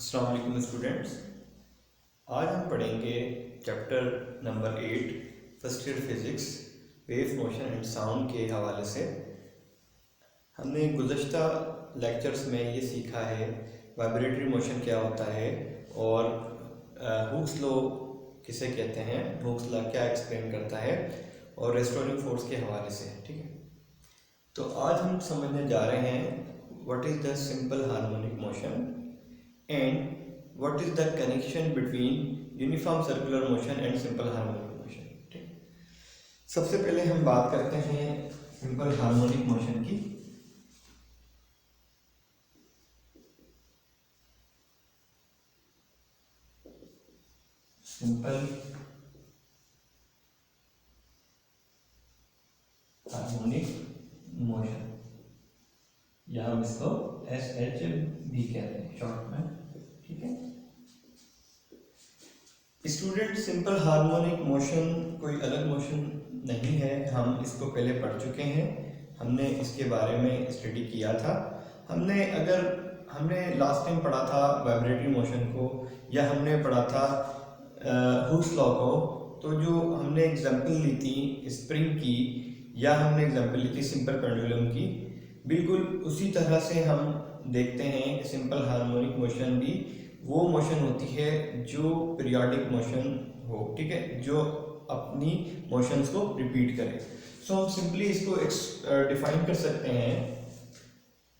अस्सलाम वालेकुम स्टूडेंट्स। आज हम पढ़ेंगे chapter number 8 first year physics wave motion and sound के हवाले से। हमने गुज़श्ता लेक्चर्स में ये सीखा है वाइब्रेटरी मोशन क्या होता है और हुक्स लॉ किसे कहते हैं, हुक्स लॉ क्या एक्सप्लेन करता है और रेस्टोरिंग फोर्स के हवाले से। ठीक है, तो आज हम समझने जा रहे हैं what is the simple harmonic motion and what is the connection between uniform circular motion and simple harmonic motion. ठीक, सबसे पहले हम बात करते हैं सिंपल हार्मोनिक मोशन की। सिंपल हार्मोनिक मोशन या हम इसको SH भी कहते हैं शॉर्ट में। ठीक है स्टूडेंट, सिंपल हार्मोनिक मोशन कोई अलग मोशन नहीं है, हम इसको पहले पढ़ चुके हैं, हमने इसके बारे में स्टडी किया था। हमने लास्ट टाइम पढ़ा था वाइब्रेटरी मोशन को या हमने पढ़ा था हुक्स लॉ को। तो जो हमने एग्जांपल ली थी स्प्रिंग की या हमने एग्जांपल ली थी सिंपल पेंडुलम की, बिल्कुल उसी तरह से हम देखते हैं कि सिंपल हार्मोनिक मोशन भी वो मोशन होती है जो पीरियोडिक मोशन हो। ठीक है, जो अपनी मोशंस को रिपीट करे। सो हम सिंपली इसको डिफाइन कर सकते हैं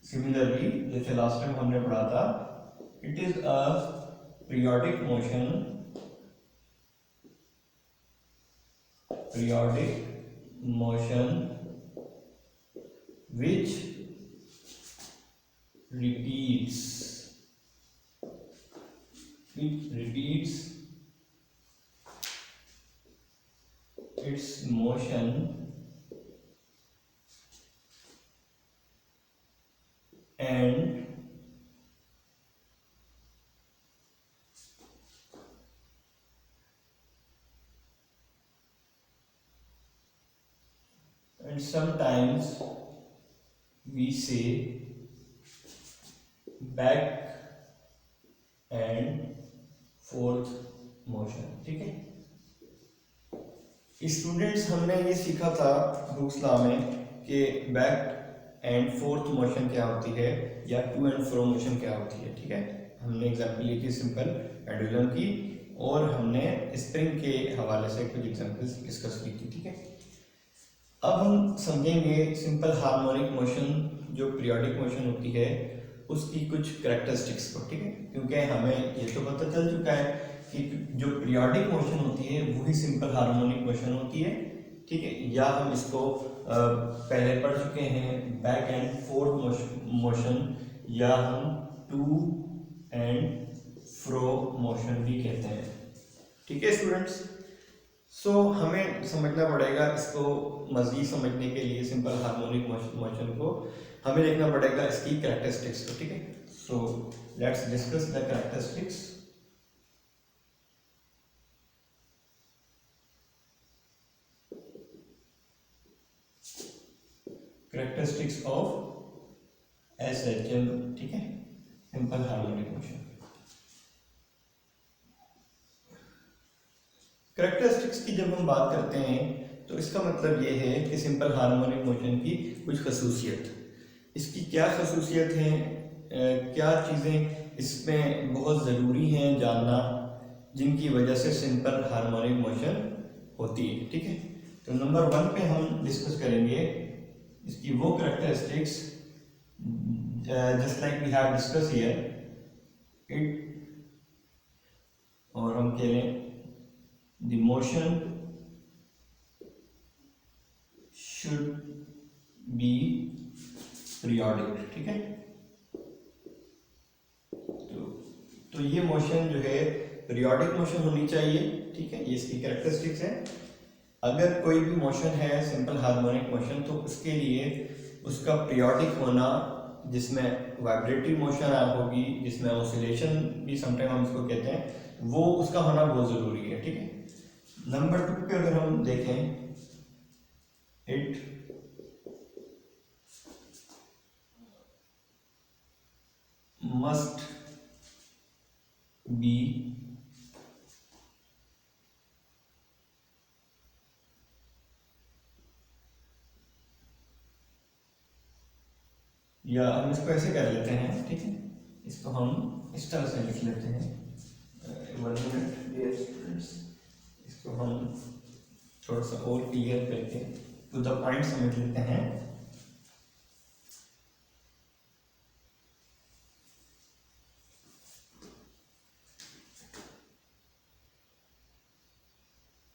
सिमिलरली जैसे लास्ट टाइम हमने पढ़ा था। It is a periodic motion which repeats its motion and sometimes we say back and forth motion। ठीक है स्टूडेंट्स, हमने ये सीखा था हुक्स लॉ में कि बैक एंड फोर्थ मोशन क्या होती है या टू एंड फ्रो मोशन क्या होती है। ठीक है, हमने एग्जांपल ली थी सिंपल पेंडुलम की और हमने स्प्रिंग के हवाले से कुछ एग्जांपल्स डिस्कस की थी। ठीक है, अब हम समझेंगे सिंपल हार्मोनिक मोशन जो पीरियोडिक मोशन होती है उसकी कुछ कैरेक्टरिस्टिक्स को। ठीक है, क्योंकि हमें ये तो पता चल चुका है कि जो पीरियोडिक मोशन होती है वही सिंपल हार्मोनिक मोशन होती है। ठीक है, या हम इसको पहले पढ़ चुके हैं बैक एंड फोर्थ मोशन या हम टू एंड फ्रो मोशन भी कहते हैं। ठीक है स्टूडेंट्स, सो हमें समझना पड़ेगा इसको मज़ीद समझने के लिए सिंपल हार्मोनिक मोशन को हमें देखना पड़ेगा इसकी कैरेक्टरिस्टिक्स को। ठीक है, so let's discuss the characteristics. Characteristics of SHM। ठीक है, सिंपल हार्मोनिक मोशन। कैरेक्टरिस्टिक्स की जब हम बात करते हैं तो इसका मतलब ये है कि सिंपल हार्मोनिक मोशन की कुछ खसूसियत, इसकी क्या खसूसियत हैं, क्या चीज़ें इसमें बहुत ज़रूरी हैं जानना जिनकी वजह से सिंपल हार्मोनिक मोशन होती है। ठीक है, तो नंबर 1 पे हम डिस्कस करेंगे इसकी वो characteristics just like we have discuss here it, और हम कह लें the motion should be periodic. ठीक है, तो ये मोशन जो है पीरियोडिक मोशन होनी चाहिए। ठीक है, ये इसकी कैरेक्टरिस्टिक्स है। अगर कोई भी मोशन है सिंपल हार्मोनिक मोशन तो उसके लिए उसका पीरियोडिक होना, जिसमें वाइब्रेटरी मोशन होगी, जिसमें ऑसिलेशन भी समटाइम हम इसको कहते हैं, वो उसका होना बहुत ज़रूरी है। ठीक है, नंबर 2 पे अगर हम देखें इट must बी या हम इसको ऐसे कर लेते हैं, ठीक है, इसको हम इस तरह से लिख लेते हैं। 1 मिनट डियर स्टूडेंट्स, इसको हम थोड़ा सा और क्लियर करके टू द पॉइंट समझ लेते हैं।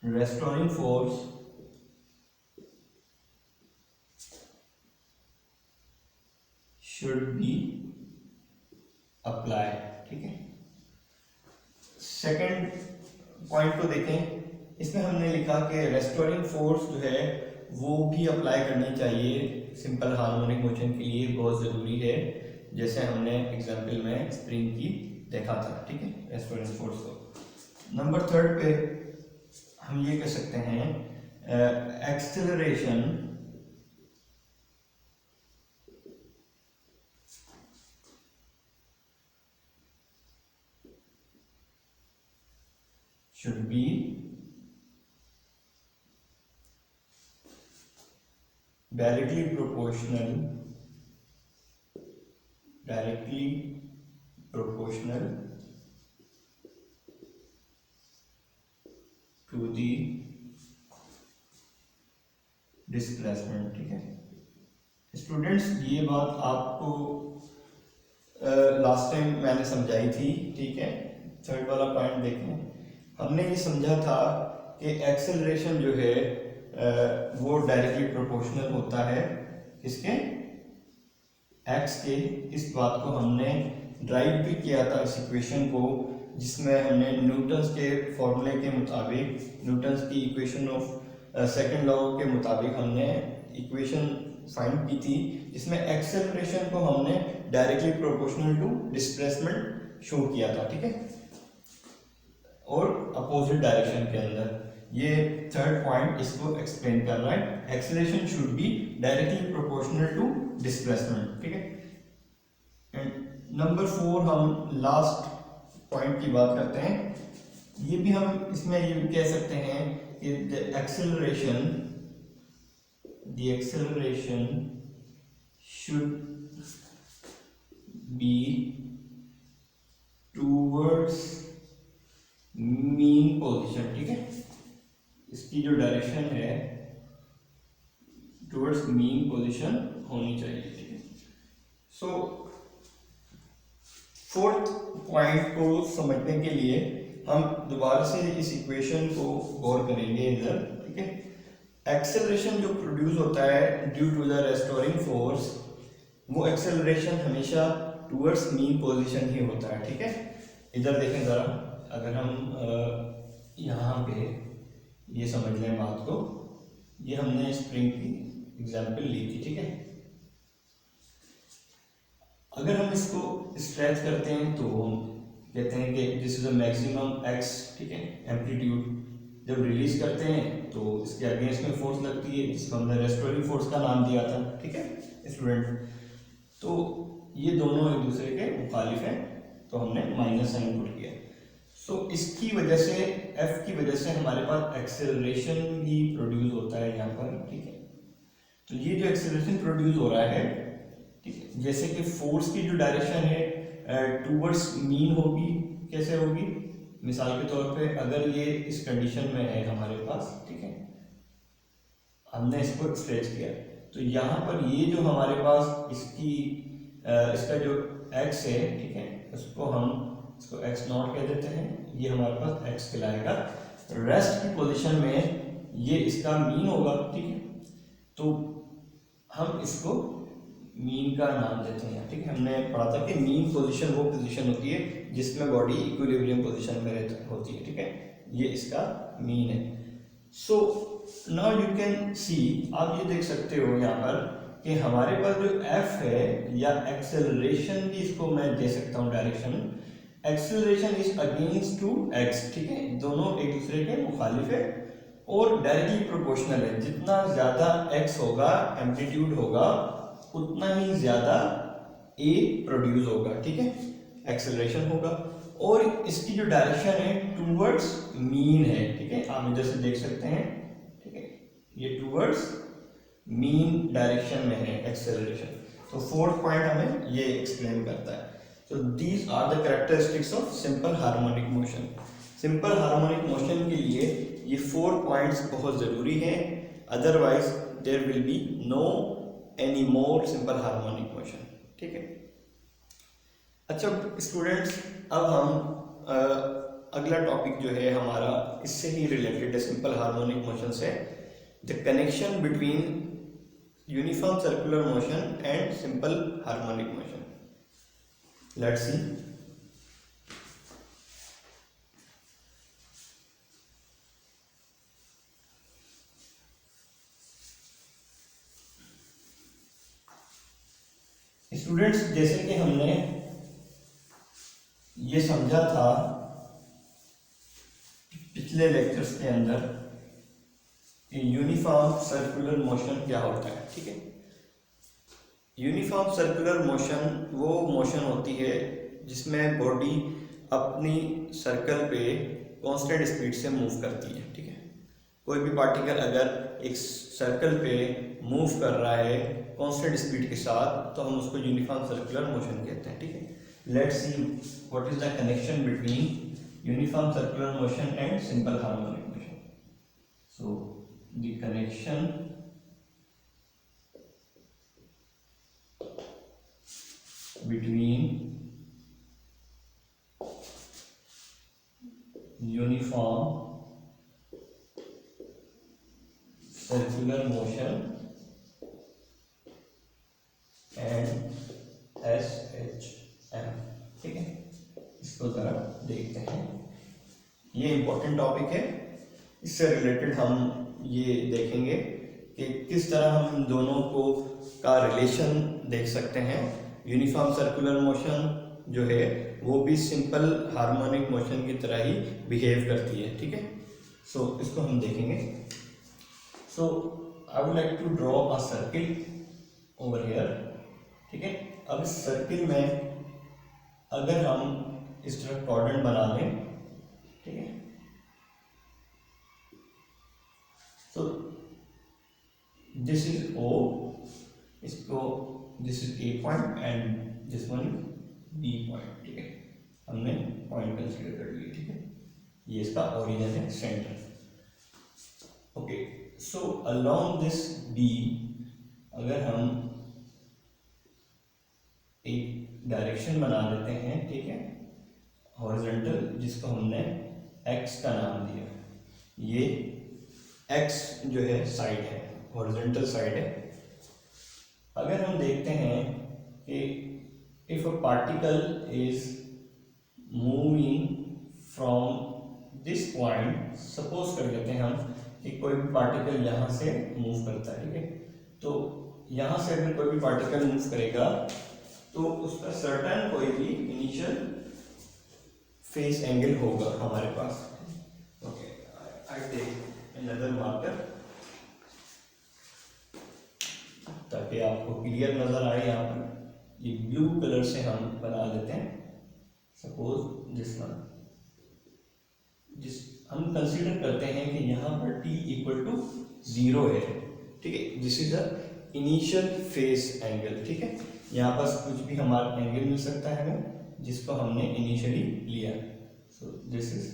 restoring force should be applied, ठीक है। सेकंड पॉइंट को देखें, इसमें हमने लिखा कि रेस्टोरिंग फोर्स जो है वो भी अप्लाई करनी चाहिए सिंपल हार्मोनिक मोशन के लिए, बहुत ज़रूरी है, जैसे हमने एग्जांपल में स्प्रिंग की देखा था, ठीक है, रेस्टोरिंग फोर्स को। नंबर 3 पे हम ये कह सकते हैं acceleration should be directly proportional to the displacement, ठीक है। स्टूडेंट्स ये बात आपको लास्ट टाइम मैंने समझाई थी, ठीक है। थर्ड वाला पॉइंट देखें, हमने ये समझा था कि एक्सेलरेशन जो है वो डायरेक्टली प्रोपोर्शनल होता है किसके, एक्स के। इस बात को हमने ड्राइव भी किया था इस इक्वेशन को, जिसमें हमने न्यूटन्स के फॉर्मूले के मुताबिक, न्यूटन्स की इक्वेशन ऑफ सेकंड लॉ के मुताबिक हमने इक्वेशन फाइंड की थी, जिसमें एक्सेलरेशन को हमने directly proportional to displacement show किया था, ठीक है, और अपोजिट डायरेक्शन के अंदर। ये थर्ड पॉइंट इसको एक्सप्लेन कर रहा है, acceleration should be directly proportional to displacement, ठीक है। एंड नंबर 4 हम लास्ट पॉइंट की बात करते हैं। ये भी हम इसमें ये भी कह सकते हैं कि the acceleration should be towards mean position, ठीक है, इसकी जो डायरेक्शन है टूवर्ड्स मीन पोजीशन होनी चाहिए, ठीक है। सो फोर्थ पॉइंट को समझने के लिए हम दोबारा से इस इक्वेशन को गौर करेंगे इधर, ठीक है। एक्सेलरेशन जो प्रोड्यूस होता है due to the restoring force, वो एक्सेलरेशन हमेशा टूवर्ड्स मीन पोजीशन ही होता है, ठीक है। इधर देखें ज़रा, अगर हम यहाँ पे ये समझ लें बात को, ये हमने स्प्रिंग की एग्जांपल ली थी, ठीक है। अगर हम इसको स्ट्रेच करते हैं तो हम कहते हैं कि this is a maximum x, ठीक है, एम्पलीट्यूड। जब रिलीज करते हैं तो इसके अगेंस्ट में फोर्स लगती है, जिसको हमने रेस्टोरिंग फोर्स का नाम दिया था, ठीक है स्टूडेंट। तो ये दोनों एक दूसरे के मुखालिफ हैं, तो हमने माइनस साइन पुट किया। सो इसकी वजह से, एफ की वजह से हमारे पास एक्सेलरेशन भी प्रोड्यूस होता है यहाँ पर, ठीक है। तो ये जो एक्सेलरेशन प्रोड्यूस हो रहा है, ठीक है, जैसे कि फोर्स की जो डायरेक्शन है टूवर्ड्स मीन होगी, कैसे होगी, मिसाल के तौर पे अगर ये इस कंडीशन में है हमारे पास, ठीक है, हमने इसको स्ट्रेच किया, तो यहाँ पर ये जो हमारे पास इसका जो एक्स है, ठीक है, उसको हम इसको एक्स नॉट कह देते हैं, ये हमारे पास एक्स कहलाएगा। रेस्ट की पोजीशन में ये इसका मीन होगा, ठीक है, तो हम इसको मीन का नाम देते हैं, ठीक है। हमने पढ़ा था कि मीन पोजीशन वो पोजीशन होती है जिसमें बॉडी इक्विलिब्रियम पोजीशन में होती है, ठीक है, ये इसका मीन है। So now you can see, आप ये देख सकते हो यहाँ पर कि हमारे पास जो एफ है, या एक्सेलरेशन भी इसको मैं दे सकता हूँ direction, acceleration is against to x, ठीक है, दोनों एक दूसरे के मुखालिफ है और डायरेक्टली प्रोपोर्शनल है। जितना ज्यादा एक्स होगा, एम्पलीट्यूड होगा, उतना ही ज्यादा ए प्रोड्यूस होगा, ठीक है, एक्सेलरेशन होगा। और इसकी जो डायरेक्शन है टूवर्ड्स मीन है, ठीक है, आप इधर से देख सकते हैं, ठीक है, ये टूवर्ड्स मीन डायरेक्शन में है एक्सेलरेशन। तो फोर्थ पॉइंट हमें ये एक्सप्लेन करता है। So these are the characteristics of simple harmonic motion. Simple harmonic motion के लिए ये 4 पॉइंट्स बहुत ज़रूरी हैं, otherwise there will be no any more simple harmonic motion, ठीक है। अच्छा स्टूडेंट्स, अब हम अगला टॉपिक जो है हमारा इससे ही रिलेटेड है, सिंपल हार्मोनिक मोशन से, the connection between uniform circular motion and simple harmonic motion. Let's see. Students, जैसे कि हमने ये समझा था पिछले लेक्चर्स के अंदर कि यूनिफॉर्म सर्कुलर मोशन क्या होता है, ठीक है। यूनिफॉर्म सर्कुलर मोशन वो मोशन होती है जिसमें बॉडी अपनी सर्कल पे कांस्टेंट स्पीड से मूव करती है, ठीक है। कोई भी पार्टिकल अगर एक सर्कल पे मूव कर रहा है कांस्टेंट स्पीड के साथ तो हम उसको यूनिफॉर्म सर्कुलर मोशन कहते हैं, ठीक है। Let's see what is the connection between uniform circular motion and simple harmonic motion. So the connection between uniform circular motion and SHM, ठीक है। इसको जरा देखते हैं, ये इंपॉर्टेंट टॉपिक है, इससे रिलेटेड हम ये देखेंगे कि किस तरह हम इन दोनों को का रिलेशन देख सकते हैं। यूनिफॉर्म सर्कुलर मोशन जो है वो भी सिंपल हार्मोनिक मोशन की तरह ही बिहेव करती है, ठीक है। सो इसको हम देखेंगे। So I would like to draw a circle over here, ठीक है। अब इस सर्किल में अगर हम इस तरह क्वाड्रेंट बना लें, ठीक है, सो दिस इज O, इसको this is A point and this one B point, ठीक है। हमने पॉइंट कंसीडर कर लिया, ठीक है। ये इसका ओरिजिन है, centre. Okay, so along this B अगर हम एक डायरेक्शन बना देते हैं, ठीक है, हॉरिजॉन्टल, जिसको हमने X का नाम दिया। ये X जो है साइड है, हॉरिजॉन्टल साइड है। अगर हम देखते हैं कि if a particle is moving from this point, suppose कर लेते हैं हम कि कोई भी पार्टिकल यहाँ से मूव करता है, ठीक है। तो यहाँ से अगर कोई भी पार्टिकल मूव करेगा तो उसका सर्टेन कोई भी इनिशियल फेस एंगल होगा हमारे पास। Okay, I take another marker ताकि आपको क्लियर नजर आए। यहाँ पर ये ब्लू कलर से हम बना लेते हैं, सपोज दिस वन, जिस हम कंसीडर करते हैं कि यहाँ पर t इक्वल टू 0 है, ठीक है। This is the initial phase angle, ठीक है। यहाँ पर कुछ भी हमारा एंगल मिल सकता है हमें जिसको हमने इनिशियली लिया। So this is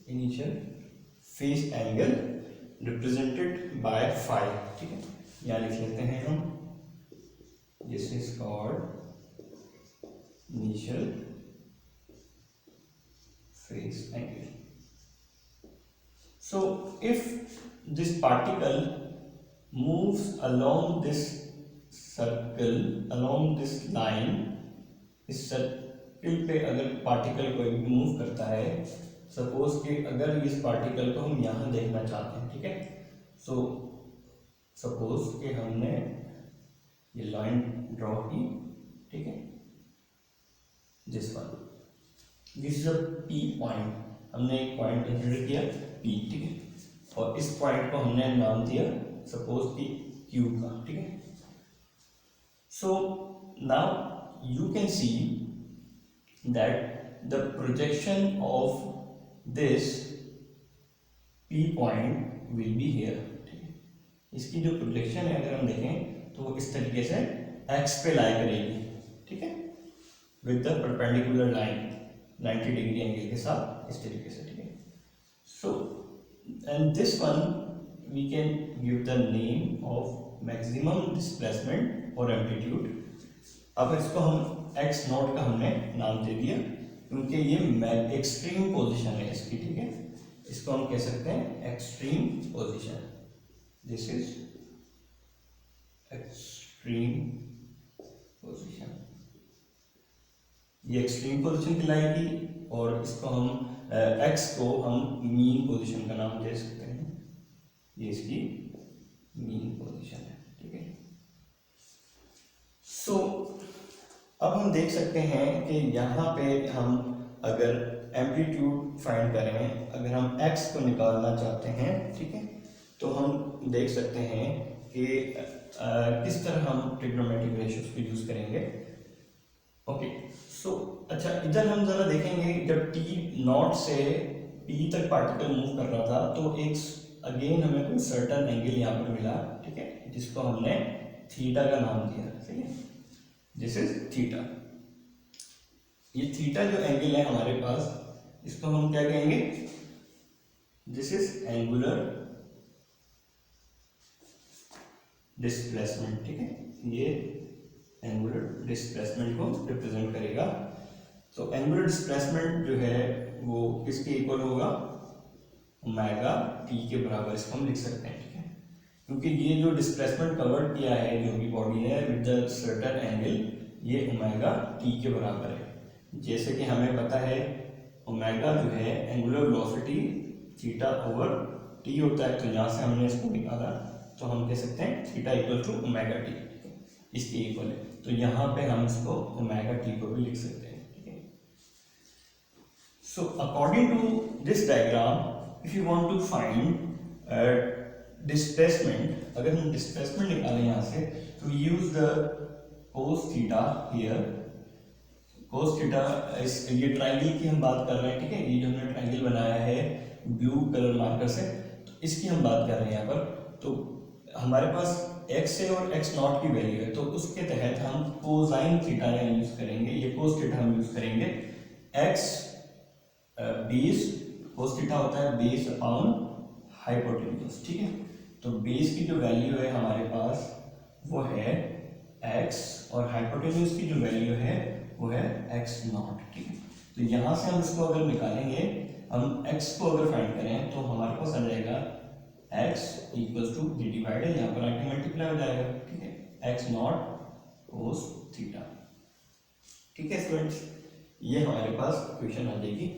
initial phase angle represented by phi, ठीक है। यहाँ लिख लेते हैं हम, this is called initial phase angle. So if this particle moves along this circle, along this line, इस सर्किल पे अगर पार्टिकल कोई भी मूव करता है, सपोज कि अगर इस पार्टिकल को हम यहाँ देखना चाहते हैं, ठीक है। सो सपोज कि हमने ये लाइन ड्रॉ की, ठीक है, this one, this is a P point, हमने एक पॉइंट कंसीडर किया P, ठीक है, और इस पॉइंट को हमने नाम दिया सपोज कि Q का, ठीक है। So now you can see that the projection of this P point will be here, ठीक है। इसकी जो प्रोजेक्शन है अगर हम देखें तो वो इस तरीके से x पे लाई करेगी, ठीक है, with the perpendicular line 90 degree angle के साथ इस तरीके से, ठीक है। So and this one we can give the name of maximum displacement और एम्पलीट्यूड। अब इसको हम x नॉट का हमने नाम दे दिया क्योंकि ये एक्सट्रीम पोजीशन है इसकी, ठीक है। इसको हम कह सकते हैं extreme position, this is extreme position, ये एक्सट्रीम पोजीशन कहलाएगी। और इसको हम x को हम मीन पोजीशन का नाम दे सकते हैं, ये इसकी मीन पोजीशन है, ठीक है। सो अब हम देख सकते हैं कि यहाँ पे हम अगर एम्पलीट्यूड फाइंड करें, अगर हम x को निकालना चाहते हैं, ठीक है, तो हम देख सकते हैं कि किस तरह हम ट्रिग्नोमेट्रिक रेशियोज को यूज करेंगे। ओके, सो अच्छा, इधर हम जरा देखेंगे जब t नॉट से p तक पार्टिकल मूव कर रहा था तो एक अगेन हमें कोई सर्टन एंगल यहाँ पर मिला, ठीक है, जिसको हमने थीटा का नाम दिया, ठीक है, दिस इज थीटा। ये थीटा जो एंगल है हमारे पास, इसको हम क्या कहेंगे, दिस इज एंगुलर डिस्प्लेसमेंट, ठीक है, ये एंगुलर डिस्प्लेसमेंट को रिप्रेजेंट करेगा। तो एंगुलर डिस्प्लेसमेंट जो है वो किसके इक्वल होगा, ओमेगा टी के बराबर, इसको हम लिख सकते हैं, ठीक है, क्योंकि ये जो डिस्प्लेसमेंट कवर किया है जो भी बॉडी है विद द सर्टेन एंगल, ये ओमेगा टी के बराबर है। जैसे कि हमें पता है ओमेगा जो है angular velocity theta over T होता है, तो यहाँ से हमने इसको निकाला तो हम कह सकते हैं theta equal to omega t, इसके इक्वल है। तो यहाँ पे हम इसको ओमेगा टी को भी लिख सकते हैं, ठीक है। So according to this diagram, if you want to find displacement, अगर हम डिस्प्लेसमेंट निकालें यहाँ से तो use the cos theta here. Cos theta, ये ट्राइंगल की हम बात कर रहे हैं, ठीक है, ये जो हमने ट्राइंगल बनाया है ब्लू कलर मार्कर से, तो इसकी हम बात कर रहे हैं यहाँ पर। तो हमारे पास x है और x नॉट की वैल्यू है, तो उसके तहत हम कोसाइन थीटा यूज करेंगे, ये कोस थीटा हम यूज करेंगे। x बेस, कोस थीटा होता है बेस अपॉन हाइपोटेन्यूज, ठीक है। तो बेस की जो वैल्यू है हमारे पास वो है x और हाइपोटेन्यूज की जो वैल्यू है वो है x नॉट, ठीक है। तो यहाँ से हम इसको अगर निकालेंगे, हम x को अगर फाइंड करें तो हमारे पास आ जाएगा x equals to D divided, यहाँ पर आके मल्टीप्लाई हो जाएगा, ठीक है, x नॉट कोस थीटा, ठीक है स्टूडेंट्स, ये हमारे पास इक्वेशन आ जाएगी।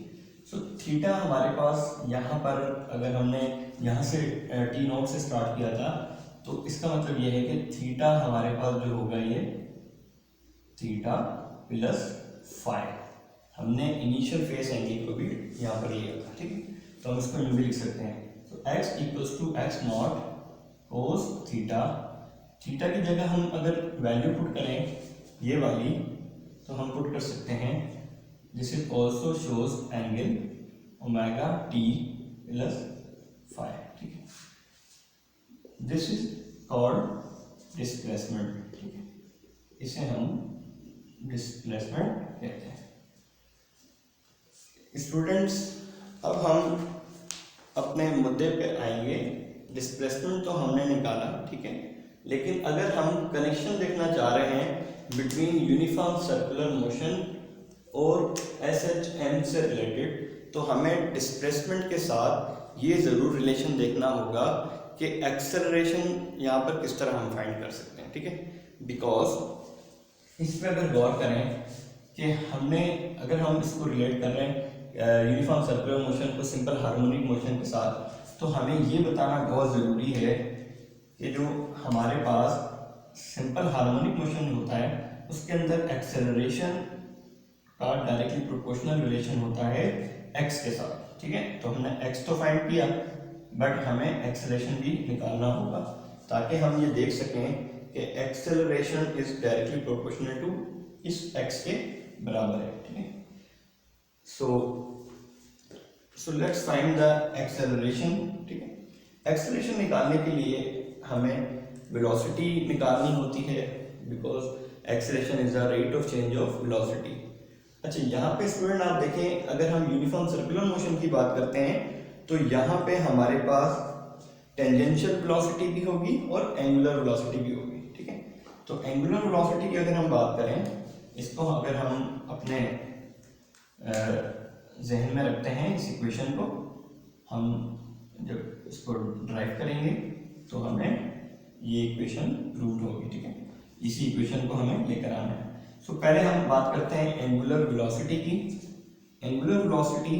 सो थीटा हमारे पास यहाँ पर अगर हमने यहाँ से टी नॉट से स्टार्ट किया था तो इसका मतलब ये है कि थीटा हमारे पास जो होगा ये थीटा प्लस फाइव, हमने इनिशियल फेस एंगल को भी यहाँ पर लिया था, ठीक है, तो हम इसको यूँ भी लिख सकते हैं। तो x equals to x naught cos theta, थीटा की जगह हम अगर वैल्यू पुट करें ये वाली, तो हम पुट कर सकते हैं this is also shows angle omega T plus five, ठीक है, दिस इज कॉल्ड डिस्प्लेसमेंट, ठीक है, इसे हम डिस्प्लेसमेंट कहते हैं। स्टूडेंट्स, अब हम अपने मुद्दे पे आएंगे। डिस्प्लेसमेंट तो हमने निकाला, ठीक है, लेकिन अगर हम कनेक्शन देखना चाह रहे हैं बिटवीन यूनिफॉर्म सर्कुलर मोशन और SHM से रिलेटेड, तो हमें डिस्प्लेसमेंट के साथ ये ज़रूर रिलेशन देखना होगा कि एक्सेलरेशन यहाँ पर किस तरह हम फाइंड कर सकते हैं, ठीक है, बिकॉज इस पर अगर गौर करें कि हमने, अगर हम इसको रिलेट कर रहे हैं यूनिफॉर्म सर्कुलर मोशन को सिंपल हार्मोनिक मोशन के साथ, तो हमें ये बताना बहुत ज़रूरी है कि जो हमारे पास सिंपल हार्मोनिक मोशन होता है उसके अंदर एक्सेलरेशन का डायरेक्टली प्रोपोर्शनल रिलेशन होता है x के साथ, ठीक है। तो हमने x तो फाइंड किया, बट हमें एक्सेलरेशन भी निकालना होगा ताकि हम ये देख सकें कि acceleration is directly proportional to इस x के बराबर है, ठीक है। So let's find the acceleration, ठीक है। एक्सेलरेशन निकालने के लिए हमें वेलोसिटी निकालनी होती है, because acceleration is the rate of change of velocity. अच्छा, यहाँ पे स्टूडेंट आप देखें, अगर हम यूनिफॉर्म सर्कुलर मोशन की बात करते हैं तो यहाँ पे हमारे पास टेंजेंशियल वेलोसिटी भी होगी और एंगुलर वेलोसिटी भी होगी, ठीक है। तो एंगुलर वेलोसिटी की अगर हम बात करें, इसको अगर हम अपने जहन में रखते हैं, इस इक्वेशन को हम जब इसको ड्राइव करेंगे तो हमें ये इक्वेशन प्रूव होगी, ठीक है। इसी इक्वेशन को हमें लेकर आना है। सो पहले हम बात करते हैं एंगुलर वेलोसिटी की। एंगुलर वेलोसिटी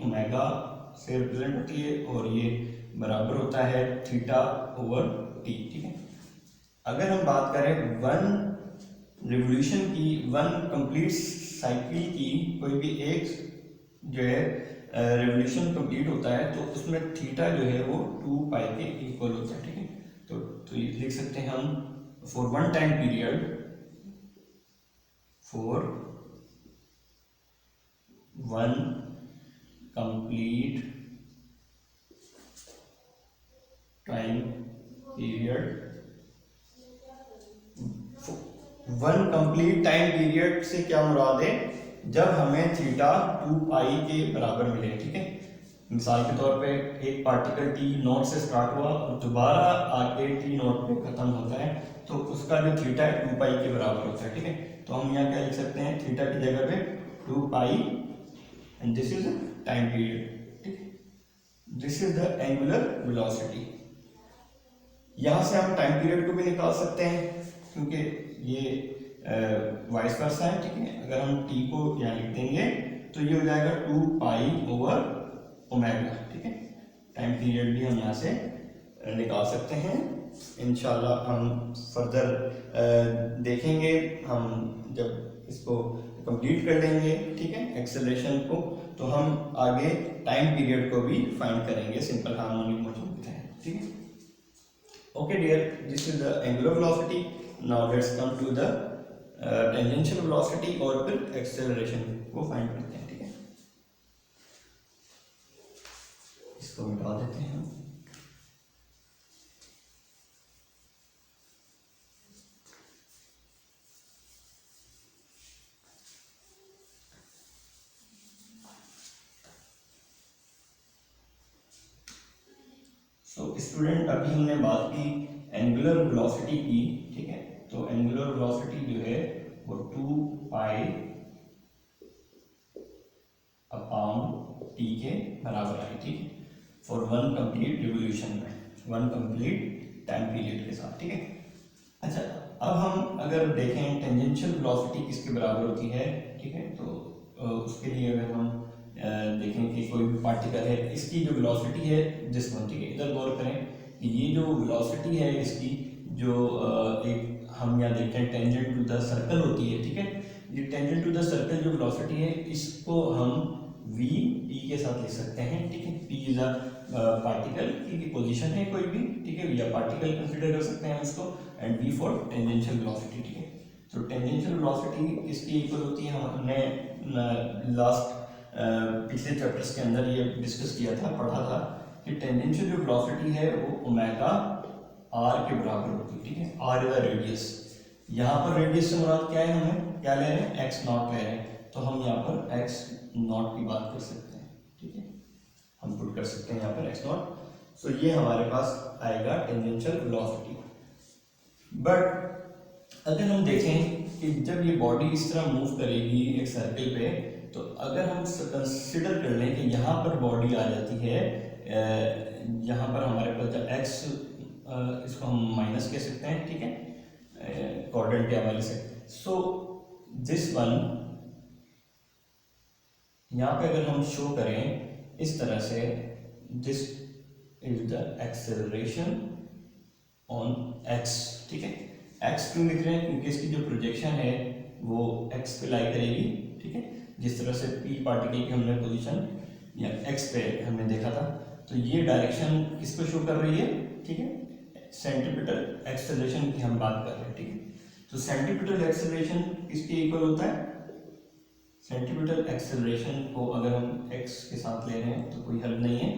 ओमेगा से रिप्रेजेंट होती है और ये बराबर होता है थीटा ओवर टी, ठीक है। अगर हम बात करें वन रिवोल्यूशन की, वन कंप्लीट साइकिल की, कोई भी एक जो है रिवोल्यूशन कंप्लीट होता है तो उसमें थीटा जो है वो 2 पाई के इक्वल होता है, ठीक है। तो ये लिख सकते हैं हम for one time period, for one complete time period, one complete time period से क्या मुराद है, जब हमें थीटा 2 पाई के बराबर मिले, ठीक है। मिसाल के तौर पे एक पार्टिकल टी नॉट से स्टार्ट हुआ और दोबारा आके टी नॉट पे खत्म होता है, तो उसका जो थीटा है 2 पाई के बराबर होता है, ठीक है। तो हम यहाँ क्या लिख सकते हैं, थीटा की जगह पे 2 pi and this is time period, ठीक है। This is the angular velocity. यहाँ से हम टाइम पीरियड को भी निकाल सकते हैं क्योंकि ये वाइस वर्सा है, ठीक है। अगर हम टी को यहाँ लिख देंगे तो ये हो जाएगा 2 पाई ओवर ओमेगा, ठीक है। टाइम पीरियड भी हम यहाँ से निकाल सकते हैं। इंशाल्लाह हम फर्दर देखेंगे, हम जब इसको कंप्लीट कर लेंगे, ठीक है, एक्सेलरेशन को, तो हम आगे टाइम पीरियड को भी फाइंड करेंगे सिंपल हार्मोनिक मोशन के तहत, ठीक है। Okay dear, this is the angular velocity. Now let's come to the tangential velocity और फिर acceleration को find करते हैं, ठीक है। इसको मिटा देते हैं हम। स्टूडेंट अभी हमने बात की एंगुलर वेलोसिटी की, ठीक है। तो एंगुलर वेलोसिटी जो है वो 2 पाई अपॉन टी के बराबर आई, ठीक है, फॉर वन कंप्लीट रिवोल्यूशन में, वन कंप्लीट टाइम पीरियड के साथ, ठीक है। अच्छा, अब हम अगर देखें टेंजेंशियल वेलोसिटी किसके बराबर होती है, ठीक है, तो उसके लिए अगर हम देखें कि कोई भी पार्टिकल है, इसकी जो वेलोसिटी है जिस वन, ठीक है, इधर गौर करें कि ये जो वेलोसिटी है इसकी जो एक हम यहाँ देखते हैं टेंजेंट टू द सर्कल होती है, ठीक है। ये टेंजेंट टू द सर्कल जो वेलोसिटी है इसको हम v p के साथ लिख सकते हैं, ठीक है। p इज अ पार्टिकल की पोजीशन है कोई भी, ठीक है, या पार्टिकल कंसीडर कर सकते हैं उसको, and v for tangential velocity, ठीक है। तो टेंजेंशियल वेलोसिटी किसकी इक्वल होती है, हमने लास्ट पिछले चैप्टर्स के अंदर ये डिस्कस किया था, पढ़ा था कि टेंजेंशियल जो वेलोसिटी है वो ओमेगा r के बराबर होती है, ठीक है। r इज द रेडियस, यहाँ पर रेडियस से मुराद क्या है, हमें क्या ले रहे हैं, x नॉट ले रहे हैं, तो हम यहाँ पर x नॉट की बात कर सकते हैं, ठीक है, हम पुट कर सकते हैं यहाँ पर x नॉट। सो ये हमारे पास आएगा टेंजेंशियल वेलोसिटी। बट अगर हम देखें कि जब ये बॉडी इस तरह मूव करेगी एक सर्कल पे, तो अगर हम कंसिडर कर लें कि यहाँ पर बॉडी आ जाती है, यहाँ पर हमारे पास जब x, इसको हम माइनस कह सकते हैं, ठीक है, कोऑर्डिनेट के हवाले से। सो दिस वन यहाँ पे अगर हम शो करें इस तरह से, this is the acceleration on x, ठीक है। x क्यों लिख रहे हैं, क्योंकि इसकी जो प्रोजेक्शन है वो x पे लाई करेगी, ठीक है। जिस तरह से p पार्टिकल की हमने पोजीशन या x पे हमने देखा था, तो ये डायरेक्शन किसको शो कर रही है, ठीक है, सेंट्रीपिटल एक्सेलरेशन की हम बात कर रहे हैं, ठीक है। तो सेंट्रीपिटल एक्सेलरेशन किसके इक्वल होता है? सेंट्रीपिटल एक्सेलरेशन को अगर हम x के साथ ले रहे हैं तो कोई हल नहीं है,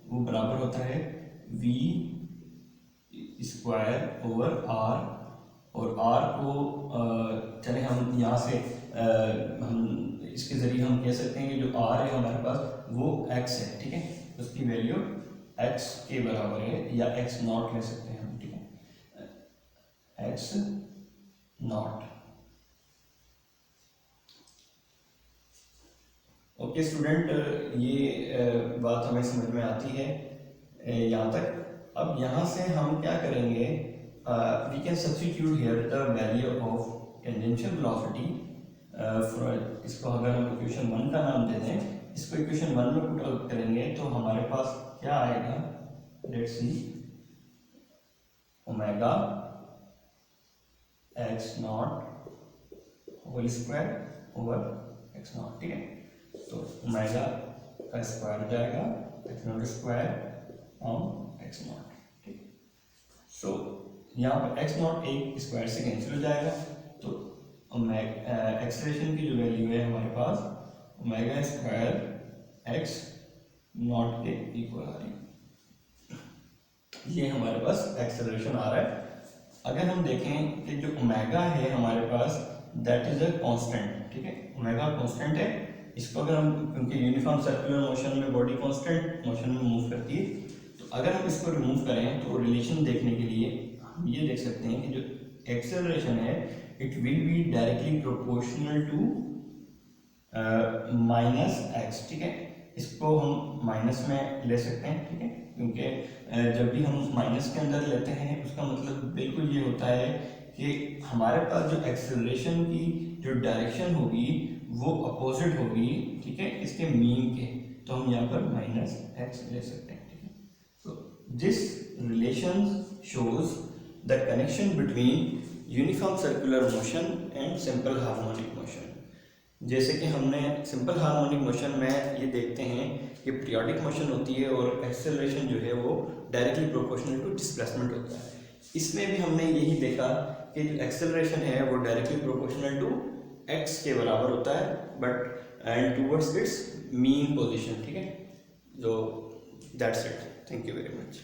वो बराबर होता है v स्क्वायर ओवर r, और r को चले हम यहाँ से हम इसके ज़रिए हम कह सकते हैं कि जो r है हमारे पास वो x है, ठीक है। उसकी वैल्यू x के बराबर है, या x नॉट ले सकते हैं हम, ठीक है, x नॉट। ओके स्टूडेंट, ये बात हमें समझ में आती है यहाँ तक। अब यहाँ से हम क्या करेंगे, we can substitute here the value of tangential velocity. इसको अगर हम इक्वेशन 1 का नाम दे दें, इसको इक्वेशन 1 में पुट आउट करेंगे तो हमारे पास क्या आएगा, let's see, omega x naught whole square over x naught, ठीक है। तो ओमेगा का स्क्वायर जाएगा x naught square on x naught, ठीक। सो यहाँ पर एक्स नॉट एक स्क्वायर से कैंसिल हो जाएगा, तो एक्सेलरेशन की जो वैल्यू है हमारे पास ओमेगा स्क्वायर एक्स नॉट के इक्वल आ रही है। ये हमारे पास एक्सेलरेशन आ रहा है। अगर हम देखें कि जो ओमेगा है हमारे पास दैट इज अ कांस्टेंट, ठीक है, ओमेगा कांस्टेंट है। इसको अगर हम, क्योंकि यूनिफॉर्म सर्कुलर मोशन में बॉडी कांस्टेंट मोशन में मूव करती है, तो अगर हम इसको रिमूव करें तो रिलेशन देखने के लिए हम ये देख सकते हैं कि जो एक्सेलरेशन है it will be directly proportional to minus x, ठीक है। इसको हम माइनस में ले सकते हैं, ठीक है, क्योंकि जब भी हम माइनस के अंदर लेते हैं उसका मतलब बिल्कुल ये होता है कि हमारे पास जो एक्सेलरेशन की जो डायरेक्शन होगी वो अपोजिट होगी, ठीक है, इसके मीन के। तो हम यहाँ पर माइनस एक्स ले सकते हैं, ठीक है। So this relation shows the connection between uniform circular motion and simple harmonic motion. जैसे कि हमने सिंपल हार्मोनिक मोशन में ये देखते हैं कि पीरियोडिक मोशन होती है और एक्सेलरेशन जो है वो डायरेक्टली प्रोपोर्शनल टू डिस्प्लेसमेंट होता है। इसमें भी हमने यही देखा कि जो एक्सेलरेशन है वो डायरेक्टली प्रोपोर्शनल टू एक्स के बराबर होता है, but and towards its mean position, ठीक है। जो that's it, thank you very much.